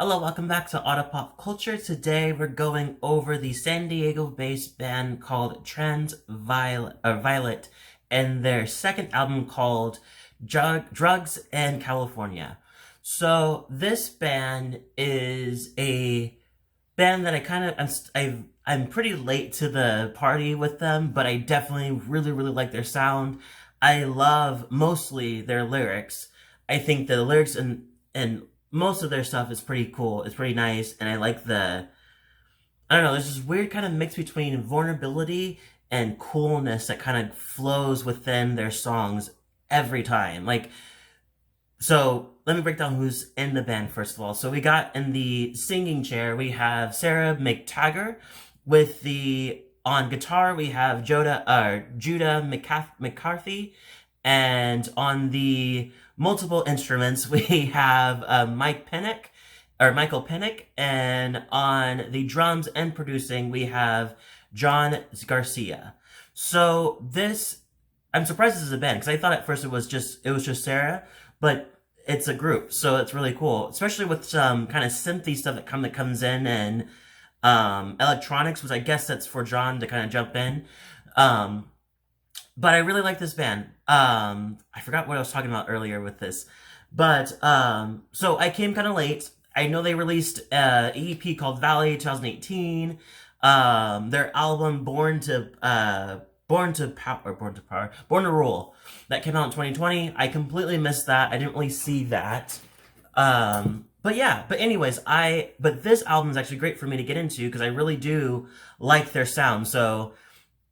Hello, welcome back to Outta Pop Culture. Today we're going over the San Diego-based band called Violet and their second album called Drugs and California. So this band is a band that I'm pretty late to the party with them, but I definitely really like their sound. I love mostly their lyrics. I think the lyrics and most of their stuff is pretty cool. It's pretty nice, and I like I don't know, there's this weird kind of mix between vulnerability and coolness that kind of flows within their songs every time. So let me break down who's in the band first of all. So we got in the singing chair, we have Sarah McTaggart. On guitar, we have Judah McCarthy. And on the multiple instruments, we have Michael Pinnock. And on the drums and producing, we have John Garcia. So I'm surprised this is a band, because I thought at first it was just Sarah, but it's a group, so it's really cool, especially with some kind of synthy stuff that comes in, and electronics, which I guess that's for John to kind of jump in. But I really like this band. I forgot what I was talking about earlier with this, but so I came kind of late. I know they released an EP called Valley 2018. Their album Born to Rule, that came out in 2020. I completely missed that. I didn't really see that. But anyways, but this album is actually great for me to get into because I really do like their sound. So,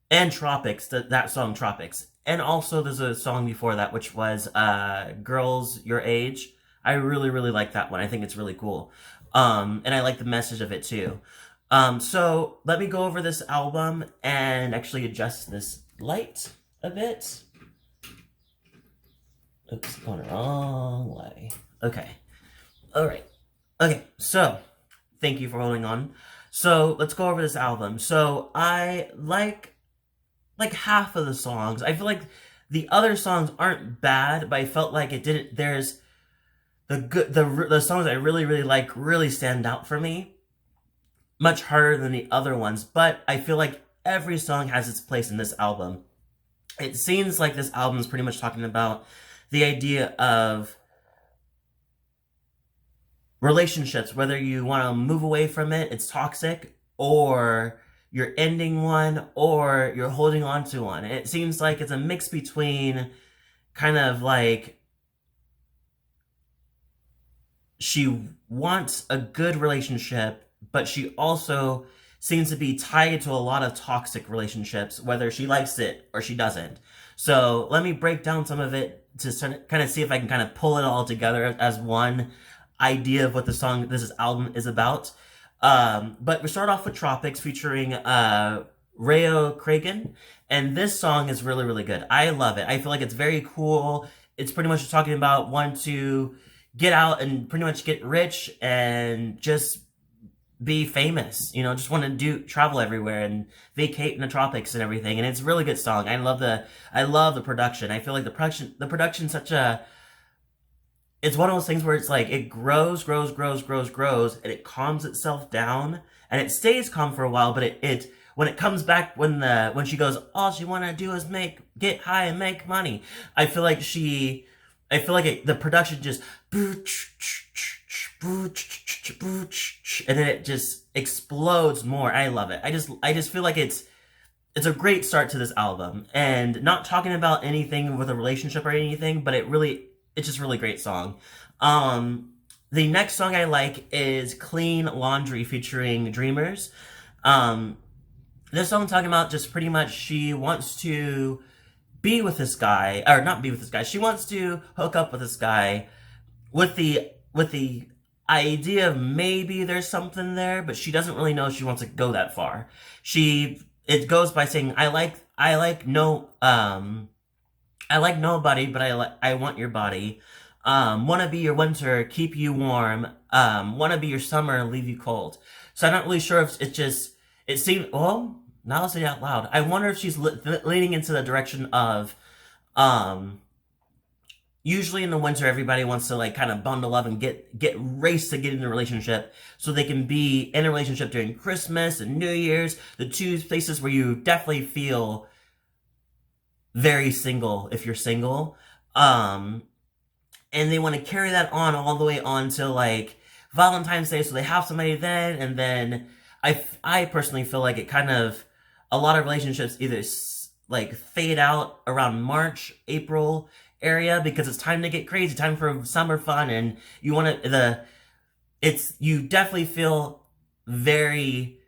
and Tropics, that song Tropics. And also there's a song before that, which was Girls Your Age. I really like that one. I think it's really cool. And I like the message of it too. So let me go over this album and actually adjust this light a bit. Oops, going the wrong way. Okay. Alright. Okay, so thank you for holding on. So let's go over this album. So I like half of the songs. I feel like the other songs aren't bad, but I felt like there's the songs I really like really stand out for me. Much harder than the other ones, but I feel like every song has its place in this album. It seems like this album is pretty much talking about the idea of relationships, whether you want to move away from it, it's toxic, or you're ending one, or you're holding on to one. And it seems like it's a mix between kind of like she wants a good relationship, but she also seems to be tied to a lot of toxic relationships, whether she likes it or she doesn't. So let me break down some of it to kind of see if I can kind of pull it all together as one idea of what this album is about. But we start off with Tropics featuring Cragun, and this song is really good. I love it. I feel like it's very cool. It's pretty much talking about wanting to get out and pretty much get rich and just be famous, just want to travel everywhere and vacate in the tropics and everything. And it's a really good song. I love the production. I feel like the production's it's one of those things where it's like it grows, and it calms itself down, and it stays calm for a while, but it when it comes back, when she goes, all she want to do is get high and make money. I feel like the production just, and then it just explodes more. I love it. I just feel like it's a great start to this album, and not talking about anything with a relationship or anything, but it's just a really great song. The next song I like is Clean Laundry featuring Dreamers. This song talking about just pretty much she wants to be with this guy, or not be with this guy. She wants to hook up with this guy with the idea of maybe there's something there, but she doesn't really know if she wants to go that far. It goes by saying, I like nobody, but I want your body. Wanna be your winter, keep you warm. Wanna be your summer, leave you cold. So I'm not really sure if it seemed, well, now I'll say it out loud. I wonder if she's leaning into the direction of, usually in the winter, everybody wants to like kind of bundle up and get race to get in a relationship so they can be in a relationship during Christmas and New Year's, the two places where you definitely feel very single if you're single. Um, and they want to carry that on all the way on to like Valentine's Day, so they have somebody then, and then I personally feel like it kind of, a lot of relationships either like fade out around March, April area because it's time to get crazy, time for summer fun, and you want to you definitely feel very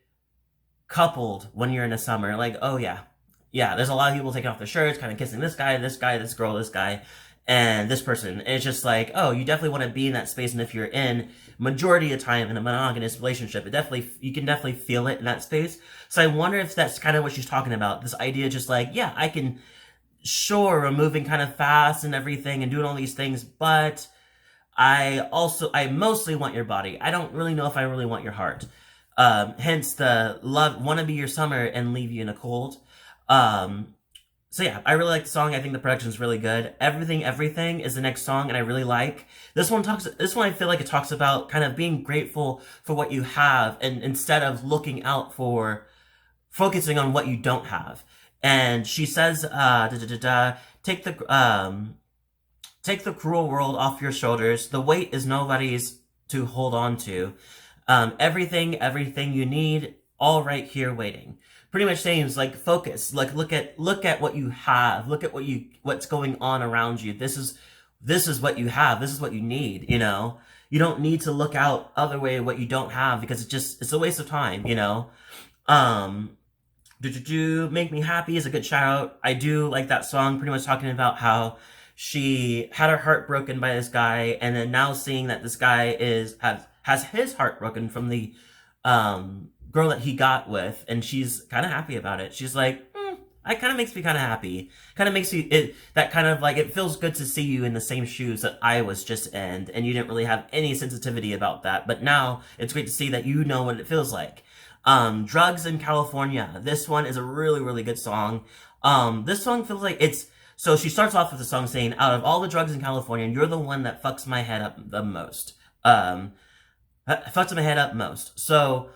coupled when you're in the summer. Like, oh yeah, yeah, there's a lot of people taking off their shirts, kind of kissing this guy, this guy, this girl, this guy, and this person. And it's just like, oh, you definitely want to be in that space. And if you're in majority of the time in a monogamous relationship, you can definitely feel it in that space. So I wonder if that's kind of what she's talking about. This idea, just like, yeah, I can, sure, we're moving kind of fast and everything and doing all these things, but I mostly want your body. I don't really know if I really want your heart. Hence the want to be your summer and leave you in a cold. So yeah, I really like the song. I think the production is really good. Everything is the next song, and I really like this one. I feel like it talks about kind of being grateful for what you have, and instead of looking out for focusing on what you don't have. And she says, take the cruel world off your shoulders. The weight is nobody's to hold on to. Everything you need, all right here waiting. Pretty much saying is like, focus, like look at what you have, look at what's going on around you. This is what you have. This is what you need. You know, you don't need to look out other way what you don't have, because it's a waste of time. You know, Make Me Happy is a good shout out. I do like that song, pretty much talking about how she had her heart broken by this guy, and then now seeing that this guy has his heart broken from the girl that he got with, and she's kind of happy about it. She's like, that kind of makes me kind of happy. Kind of makes that kind of like, it feels good to see you in the same shoes that I was just in, and you didn't really have any sensitivity about that. But now it's great to see that you know what it feels like. Drugs in California. This one is a really, really good song. This song feels like so she starts off with the song saying, out of all the drugs in California, you're the one that fucks my head up the most. Fucks my head up most. So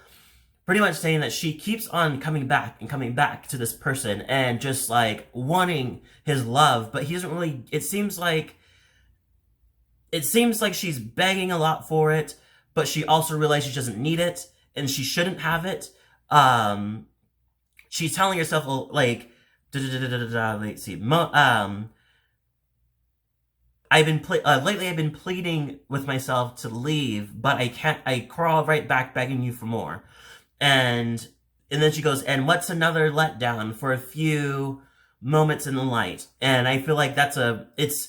pretty much saying that she keeps on coming back to this person and just like wanting his love, but he doesn't really, it seems like she's begging a lot for it, but she also realizes she doesn't need it and she shouldn't have it. She's telling herself like, let's see, lately I've been pleading with myself to leave, but I can't, I crawl right back begging you for more. And then she goes, and what's another letdown for a few moments in the light? And I feel like it's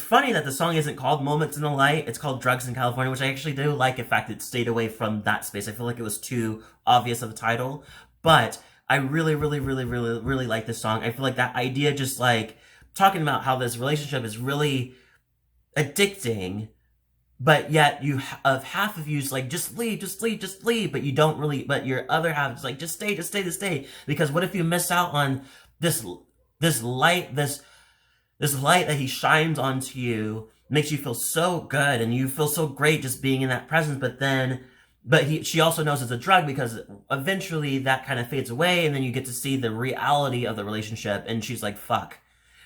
funny that the song isn't called Moments in the Light. It's called Drugs in California, which I actually do like. In fact, it stayed away from that space. I feel like it was too obvious of a title, but I really, really, really, really, really like this song. I feel like that idea, just like talking about how this relationship is really addicting, but yet half of you is like, just leave, but you don't really, but your other half is like, just stay, because what if you miss out on this light that he shines onto you, makes you feel so good, and you feel so great just being in that presence, she also knows it's a drug, because eventually that kind of fades away, and then you get to see the reality of the relationship, and she's like, fuck,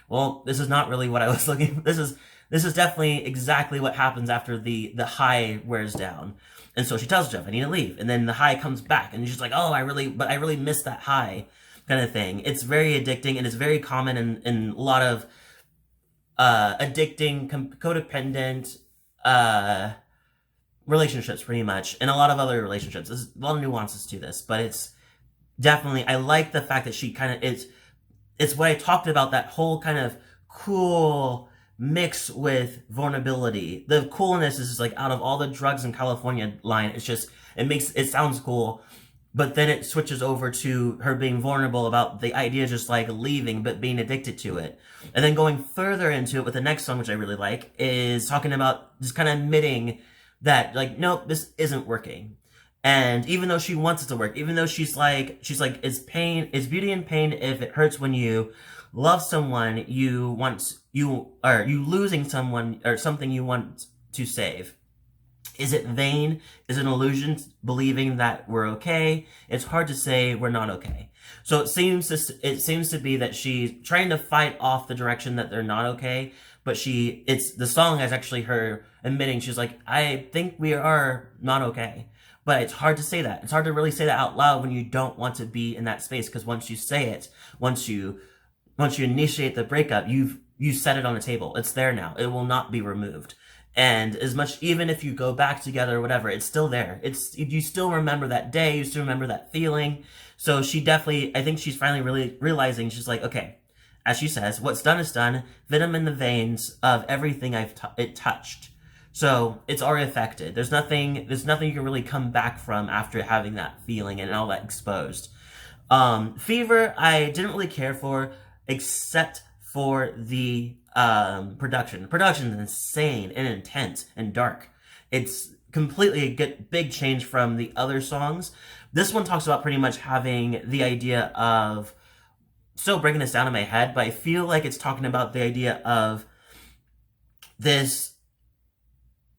well, this is not really what I was looking for. This is definitely exactly what happens after the high wears down. And so she tells Jeff, I need to leave. And then the high comes back, and she's like, oh, I really miss that high, kind of thing. It's very addicting, and it's very common in a lot of addicting, codependent relationships, pretty much, and a lot of other relationships. There's a lot of nuances to this, but it's definitely, I like the fact that she kind of, it's what I talked about, that whole kind of cool mix with vulnerability. The coolness is just like, out of all the drugs in California line, it sounds cool, but then it switches over to her being vulnerable about the idea of just like leaving, but being addicted to it. And then going further into it with the next song, which I really like, is talking about just kind of admitting that like, nope, this isn't working. And even though she wants it to work, even though she's like, is beauty in pain if it hurts when you love someone you losing someone or something you want to save? Is it vain? Is it an illusion believing that we're okay? It's hard to say we're not okay. So it seems to be that she's trying to fight off the direction that they're not okay, but the song is actually her admitting, she's like, I think we are not okay. But it's hard to say that. It's hard to really say that out loud when you don't want to be in that space, because once you say it, once you initiate the breakup, you set it on the table. It's there now. It will not be removed. And as much, even if you go back together or whatever, it's still there. You still remember that day, you still remember that feeling. So she definitely, I think she's finally really realizing, she's like, okay, as she says, what's done is done, venom in the veins of everything it touched. So it's already affected. There's nothing you can really come back from after having that feeling and all that exposed. Fever, I didn't really care for, except for the production. The production is insane and intense and dark. It's completely a big change from the other songs. This one talks about pretty much having the idea of, still breaking this down in my head, but I feel like it's talking about the idea of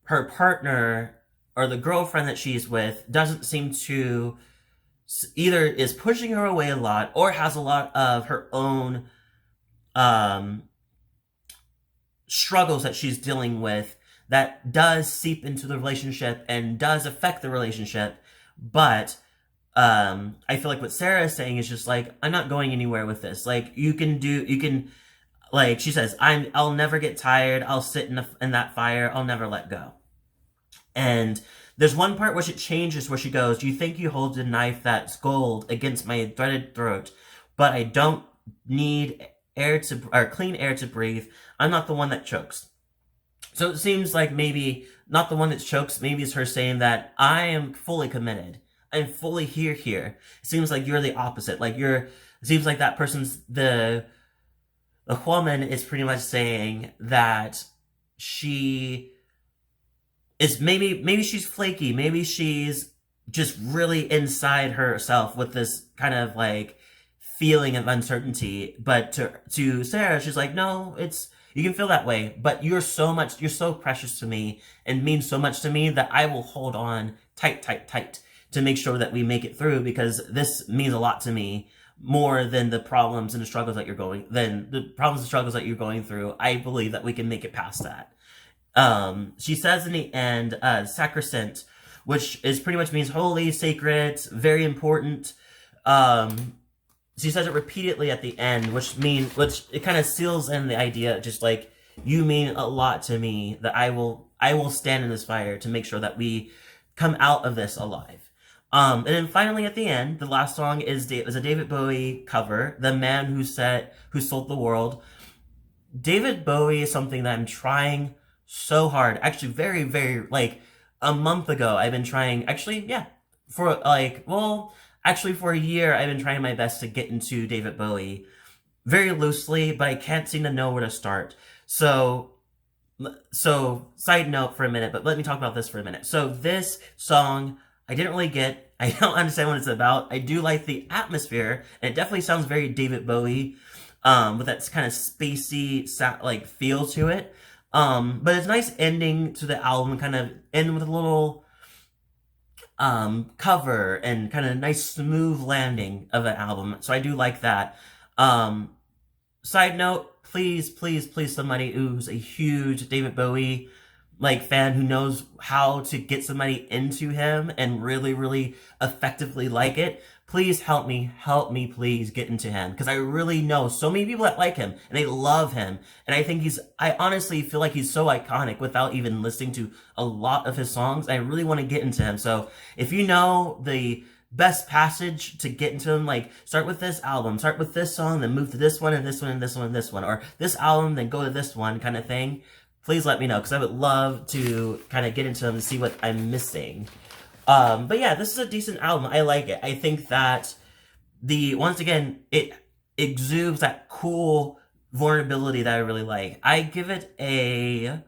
her partner or the girlfriend that she's with doesn't seem to, either is pushing her away a lot or has a lot of her own struggles that she's dealing with that does seep into the relationship and does affect the relationship. But I feel like what Sarah is saying is just like, I'm not going anywhere with this. Like, like she says, I'll never get tired. I'll sit in that fire. I'll never let go. And there's one part where it changes, where she goes, you think you hold a knife that's gold against my threaded throat, but I don't need clean air to breathe. I'm not the one that chokes. So it seems like maybe not the one that chokes, maybe it's her saying that I am fully committed. I'm fully here. It seems like you're the opposite. Like it seems like that person's, the woman is pretty much saying that she is, maybe she's flaky. Maybe she's just really inside herself with this kind of like feeling of uncertainty. But to Sarah, she's like, no, you can feel that way, but you're so precious to me and mean so much to me that I will hold on tight to make sure that we make it through, because this means a lot to me, more than the problems and the struggles that you're going through. I believe that we can make it past that. She says in the end, Sacrosanct, which is pretty much means holy, sacred, very important. She says it repeatedly at the end, which it kind of seals in the idea, just like, you mean a lot to me, that I will stand in this fire to make sure that we come out of this alive. And then finally at the end, the last song is a David Bowie cover, The Man Who Sold the World. David Bowie is something that I'm trying so hard. Actually, very, very, like, a month ago, I've been trying, for a year, I've been trying my best to get into David Bowie very loosely, but I can't seem to know where to start. So side note for a minute, but let me talk about this for a minute. So this song, I didn't really get. I don't understand what it's about. I do like the atmosphere, and it definitely sounds very David Bowie, with that kind of spacey, like, feel to it. But it's a nice ending to the album, kind of end with a little cover and kind of nice smooth landing of an album. So I do like that. Side note, please, somebody who's a huge David Bowie fan, who knows how to get somebody into him and really, really effectively like it, please help me please get into him, because I really know so many people that like him and they love him, and I honestly feel like he's so iconic without even listening to a lot of his songs. I really want to get into him. So if you know the best passage to get into him, like, start with this album, start with this song, then move to this one and this one and this one and this one, or this album, then go to this one, kind of thing, please let me know, because I would love to kind of get into them and see what I'm missing. But yeah, this is a decent album. I like it. I think that once again, it exudes that cool vulnerability that I really like. I give it a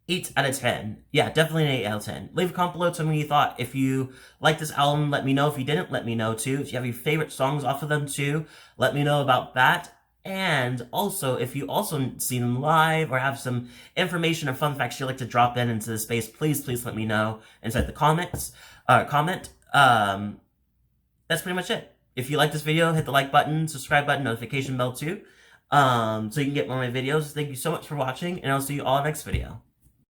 8 out of 10. Yeah, definitely an 8 out of 10. Leave a comment below, tell me what you thought. If you like this album, let me know. If you didn't, let me know too. If you have your favorite songs off of them too, let me know about that. And also, if you also see them live or have some information or fun facts you'd like to drop into the space, please let me know inside the comments. Comment. That's pretty much it. If you like this video, hit the like button, subscribe button, notification bell too, so you can get more of my videos. Thank you so much for watching, and I'll see you all next video.